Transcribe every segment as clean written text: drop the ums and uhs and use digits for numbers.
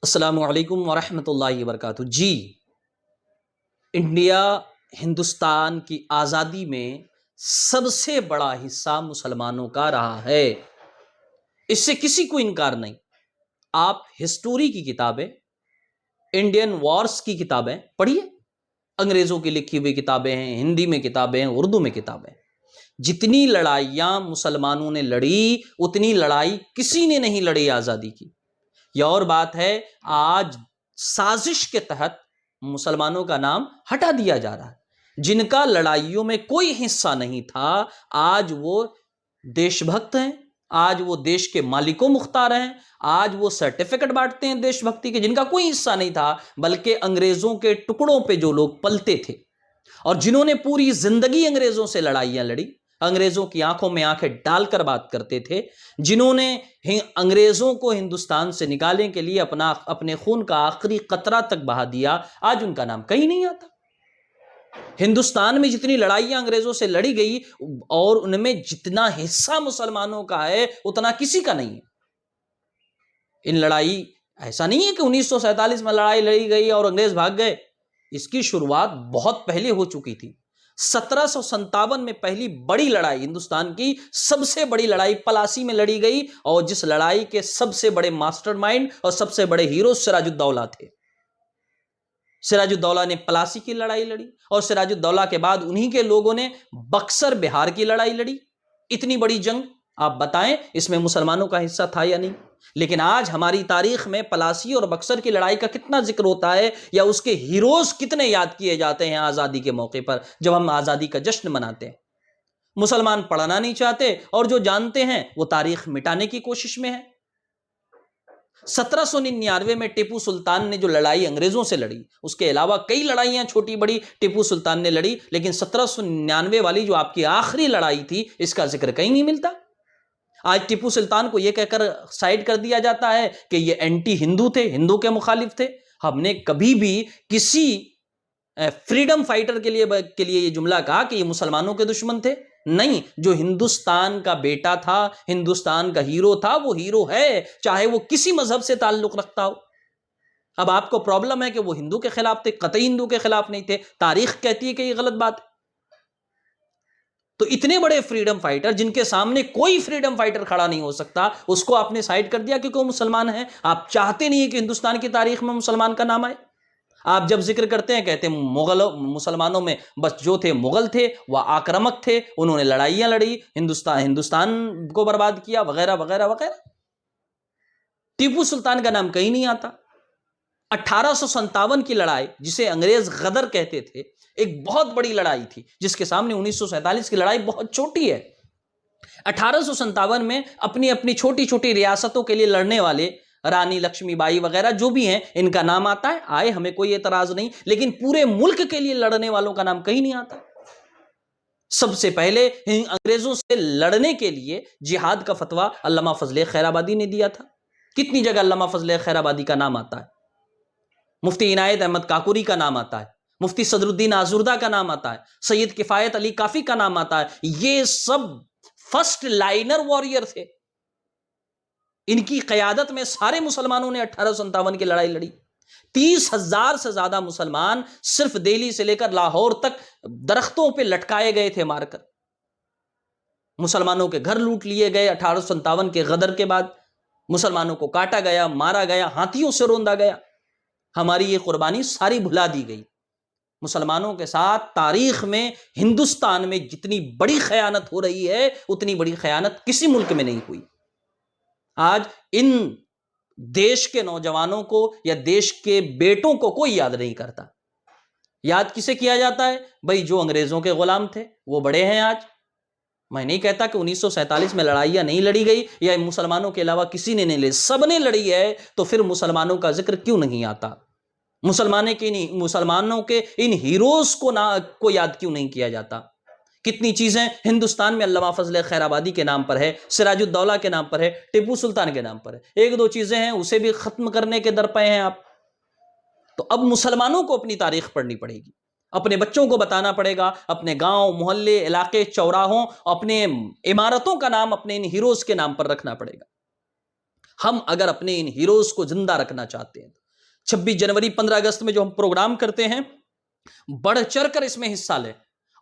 السلام علیکم ورحمۃ اللہ وبرکاتہ۔ جی، انڈیا ہندوستان کی آزادی میں سب سے بڑا حصہ مسلمانوں کا رہا ہے، اس سے کسی کو انکار نہیں۔ آپ ہسٹوری کی کتابیں، انڈین وارز کی کتابیں پڑھیے، انگریزوں کی لکھی ہوئی کتابیں ہیں، ہندی میں کتابیں ہیں، اردو میں کتابیں ہیں۔ جتنی لڑائیاں مسلمانوں نے لڑی اتنی لڑائی کسی نے نہیں لڑی آزادی کی۔ یہ اور بات ہے، آج سازش کے تحت مسلمانوں کا نام ہٹا دیا جا رہا ہے۔ جن کا لڑائیوں میں کوئی حصہ نہیں تھا، آج وہ دیش بھکت ہیں، آج وہ دیش کے مالک و مختار ہیں، آج وہ سرٹیفکیٹ بانٹتے ہیں دیش بھکتی کے، جن کا کوئی حصہ نہیں تھا، بلکہ انگریزوں کے ٹکڑوں پہ جو لوگ پلتے تھے اور جنہوں نے پوری زندگی انگریزوں سے لڑائیاں لڑی، انگریزوں کی آنکھوں میں آنکھیں ڈال کر بات کرتے تھے، جنہوں نے انگریزوں کو ہندوستان سے نکالنے کے لیے اپنے خون کا آخری قطرہ تک بہا دیا، آج ان کا نام کہیں نہیں آتا۔ ہندوستان میں جتنی لڑائیاں انگریزوں سے لڑی گئی اور ان میں جتنا حصہ مسلمانوں کا ہے اتنا کسی کا نہیں ہے۔ ان لڑائی ایسا نہیں ہے کہ 1947 میں لڑائی لڑی گئی اور انگریز بھاگ گئے، اس کی شروعات بہت پہلے ہو چکی تھی۔ 1757 میں پہلی بڑی لڑائی، ہندوستان کی سب سے بڑی لڑائی پلاسی میں لڑی گئی، اور جس لڑائی کے سب سے بڑے ماسٹر مائنڈ اور سب سے بڑے ہیرو سراج الدولہ تھے۔ سراج الدولہ نے پلاسی کی لڑائی لڑی، اور سراج الدولہ کے بعد انہی کے لوگوں نے بکسر بہار کی لڑائی لڑی۔ اتنی بڑی جنگ، آپ بتائیں اس میں مسلمانوں کا حصہ تھا یا نہیں؟ لیکن آج ہماری تاریخ میں پلاسی اور بکسر کی لڑائی کا کتنا ذکر ہوتا ہے، یا اس کے ہیروز کتنے یاد کیے جاتے ہیں آزادی کے موقع پر جب ہم آزادی کا جشن مناتے ہیں۔ مسلمان پڑھنا نہیں چاہتے، اور جو جانتے ہیں وہ تاریخ مٹانے کی کوشش میں ہے۔ 1799 میں ٹیپو سلطان نے جو لڑائی انگریزوں سے لڑی، اس کے علاوہ کئی لڑائیاں چھوٹی بڑی ٹیپو سلطان نے لڑی، لیکن 1799 والی جو آپ کی آخری لڑائی تھی، اس کا ذکر کہیں نہیں ملتا۔ آج ٹیپو سلطان کو یہ کہہ کر سائیڈ کر دیا جاتا ہے کہ یہ اینٹی ہندو تھے، ہندو کے مخالف تھے۔ ہم نے کبھی بھی کسی فریڈم فائٹر کے لیے یہ جملہ کہا کہ یہ مسلمانوں کے دشمن تھے؟ نہیں، جو ہندوستان کا بیٹا تھا، ہندوستان کا ہیرو تھا، وہ ہیرو ہے، چاہے وہ کسی مذہب سے تعلق رکھتا ہو۔ اب آپ کو پرابلم ہے کہ وہ ہندو کے خلاف تھے، قطعی ہندو کے خلاف نہیں تھے، تاریخ کہتی ہے کہ یہ غلط بات ہے۔ تو اتنے بڑے فریڈم فائٹر جن کے سامنے کوئی فریڈم فائٹر کھڑا نہیں ہو سکتا، اس کو آپ نے سائیڈ کر دیا کیونکہ وہ مسلمان ہیں۔ آپ چاہتے نہیں کہ ہندوستان کی تاریخ میں مسلمان کا نام آئے۔ آپ جب ذکر کرتے ہیں کہتے ہیں مسلمانوں میں بس جو تھے مغل تھے، وہ آکرمک تھے، انہوں نے لڑائیاں لڑی، ہندوستان کو برباد کیا، وغیرہ وغیرہ وغیرہ۔ ٹیپو سلطان کا نام کہیں نہیں آتا۔ 1857 کی لڑائی، جسے انگریز غدر کہتے تھے، ایک بہت بڑی لڑائی تھی جس کے سامنے 1947 کی لڑائی بہت چھوٹی ہے۔ 1857 میں اپنی اپنی چھوٹی چھوٹی ریاستوں کے لیے لڑنے والے رانی لکشمی بائی وغیرہ جو بھی ہیں، ان کا نام آتا ہے، آئے، ہمیں کوئی اعتراض نہیں، لیکن پورے ملک کے لیے لڑنے والوں کا نام کہیں نہیں آتا۔ سب سے پہلے انگریزوں سے لڑنے کے لیے جہاد کا فتویٰ علامہ فضل خیر آبادی نے دیا تھا۔ کتنی جگہ علامہ فضل خیر آبادی کا نام آتا ہے؟ مفتی عنایت احمد کاکوری کا نام آتا ہے، مفتی صدر الدین آزردہ کا نام آتا ہے، سید کفایت علی کافی کا نام آتا ہے۔ یہ سب فرسٹ لائنر واریر تھے، ان کی قیادت میں سارے مسلمانوں نے 1857 کی لڑائی لڑی۔ 30,000 سے زیادہ مسلمان صرف دہلی سے لے کر لاہور تک درختوں پہ لٹکائے گئے تھے مار کر۔ مسلمانوں کے گھر لوٹ لیے گئے 1857 کے غدر کے بعد، مسلمانوں کو کاٹا گیا، مارا گیا، ہاتھیوں سے روندا گیا۔ ہماری یہ قربانی ساری بھلا دی گئی۔ مسلمانوں کے ساتھ تاریخ میں ہندوستان میں جتنی بڑی خیانت ہو رہی ہے، اتنی بڑی خیانت کسی ملک میں نہیں ہوئی۔ آج ان دیش کے نوجوانوں کو یا دیش کے بیٹوں کو کوئی یاد نہیں کرتا۔ یاد کسے کیا جاتا ہے؟ بھائی جو انگریزوں کے غلام تھے وہ بڑے ہیں آج۔ میں نہیں کہتا کہ 1947 میں لڑائیاں نہیں لڑی گئی یا مسلمانوں کے علاوہ کسی نے نہیں لڑی، سب نے لڑی ہے، تو پھر مسلمانوں کا ذکر کیوں نہیں آتا؟ مسلمانوں کے ان ہیروز کو یاد کیوں نہیں کیا جاتا؟ کتنی چیزیں ہندوستان میں علامہ فضل خیر آبادی کے نام پر ہے، سراج الدولہ کے نام پر ہے، ٹیپو سلطان کے نام پر ہے، ایک دو چیزیں ہیں اسے بھی ختم کرنے کے درپے ہیں آپ۔ تو اب مسلمانوں کو اپنی تاریخ پڑھنی پڑے گی، اپنے بچوں کو بتانا پڑے گا، اپنے گاؤں، محلے، علاقے، چوراہوں، اپنے عمارتوں کا نام اپنے ان ہیروز کے نام پر رکھنا پڑے گا۔ ہم اگر اپنے ان ہیروز کو زندہ رکھنا چاہتے ہیں، 26 جنوری 15 اگست میں جو ہم پروگرام کرتے ہیں، بڑھ چڑھ کر اس میں حصہ لیں،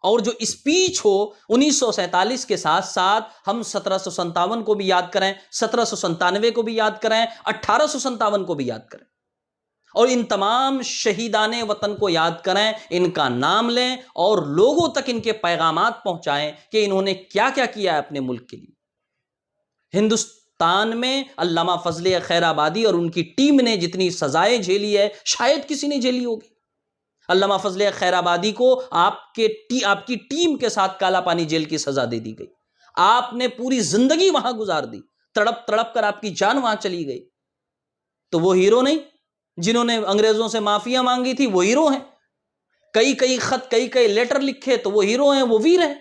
اور جو اسپیچ ہو 1947 کے ساتھ ساتھ ہم 1757 کو بھی یاد کریں، 1797 کو بھی یاد کریں، 1857 کو بھی یاد کریں، اور ان تمام شہیدان وطن کو یاد کریں، ان کا نام لیں اور لوگوں تک ان کے پیغامات پہنچائیں کہ انہوں نے کیا کیا کیا ہے اپنے ملک کے لیے۔ ہندوستان میں علامہ فضل خیر آبادی اور ان کی ٹیم نے جتنی سزائیں جھیلی ہے شاید کسی نے جھیلی ہوگی۔ علامہ فضل خیر آبادی کو آپ کی ٹیم کے ساتھ کالا پانی جیل کی سزا دے دی گئی، آپ نے پوری زندگی وہاں گزار دی، تڑپ تڑپ کر آپ کی جان وہاں چلی گئی، تو وہ ہیرو نہیں؟ جنہوں نے انگریزوں سے معافیا مانگی تھی وہ ہیرو ہیں، کئی خط کئی لیٹر لکھے تو وہ ہیرو ہیں، وہ ویر ہیں۔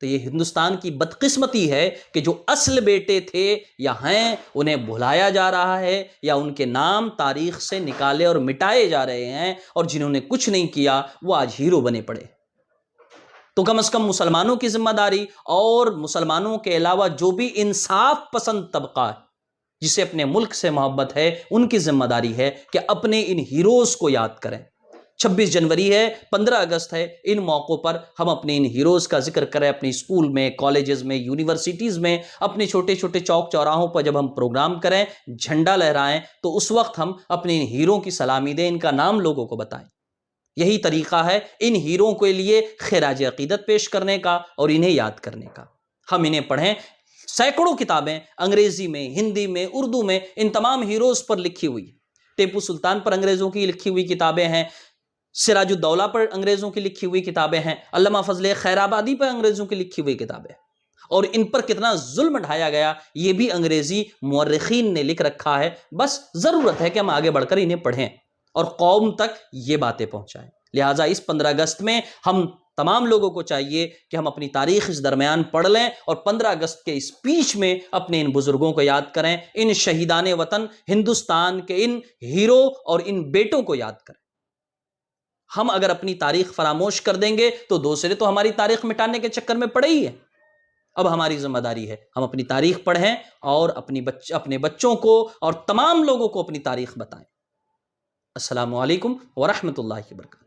تو یہ ہندوستان کی بدقسمتی ہے کہ جو اصل بیٹے تھے یا ہیں انہیں بھلایا جا رہا ہے، یا ان کے نام تاریخ سے نکالے اور مٹائے جا رہے ہیں، اور جنہوں نے کچھ نہیں کیا وہ آج ہیرو بنے پڑے۔ تو کم از کم مسلمانوں کی ذمہ داری، اور مسلمانوں کے علاوہ جو بھی انصاف پسند طبقہ ہے جسے اپنے ملک سے محبت ہے، ان کی ذمہ داری ہے کہ اپنے ان ہیروز کو یاد کریں۔ 26 جنوری ہے، 15 اگست ہے، ان موقعوں پر ہم اپنے ان ہیروز کا ذکر کریں، اپنے اسکول میں، کالجز میں، یونیورسٹیز میں، اپنے چھوٹے چھوٹے چوک چوراہوں پر جب ہم پروگرام کریں، جھنڈا لہرائیں، تو اس وقت ہم اپنے ان ہیرو کی سلامی دیں، ان کا نام لوگوں کو بتائیں۔ یہی طریقہ ہے ان ہیروں کے لیے خراج عقیدت پیش کرنے کا اور انہیں یاد کرنے کا۔ ہم انہیں پڑھیں، سینکڑوں کتابیں انگریزی میں، ہندی میں، اردو میں ان تمام ہیروز پر لکھی ہوئی، ٹیپو سلطان پر انگریزوں کی لکھی ہوئی کتابیں ہیں، سراج الدولہ پر انگریزوں کی لکھی ہوئی کتابیں ہیں، علامہ فضل خیر آبادی پر انگریزوں کی لکھی ہوئی کتابیں، اور ان پر کتنا ظلم ڈھایا گیا یہ بھی انگریزی مورخین نے لکھ رکھا ہے۔ بس ضرورت ہے کہ ہم آگے بڑھ کر انہیں پڑھیں اور قوم تک یہ باتیں پہنچائیں۔ لہٰذا اس 15 اگست میں ہم تمام لوگوں کو چاہیے کہ ہم اپنی تاریخ اس درمیان پڑھ لیں، اور 15 اگست کے اسپیچ میں اپنے ان بزرگوں کو یاد کریں، ان شہیدان وطن ہندوستان کے ان ہیرو اور ان بیٹوں کو یاد کریں۔ ہم اگر اپنی تاریخ فراموش کر دیں گے تو دوسرے تو ہماری تاریخ مٹانے کے چکر میں پڑے ہی ہیں۔ اب ہماری ذمہ داری ہے ہم اپنی تاریخ پڑھیں اور اپنے بچوں کو اور تمام لوگوں کو اپنی تاریخ بتائیں۔ السلام علیکم ورحمۃ اللہ وبرکاتہ۔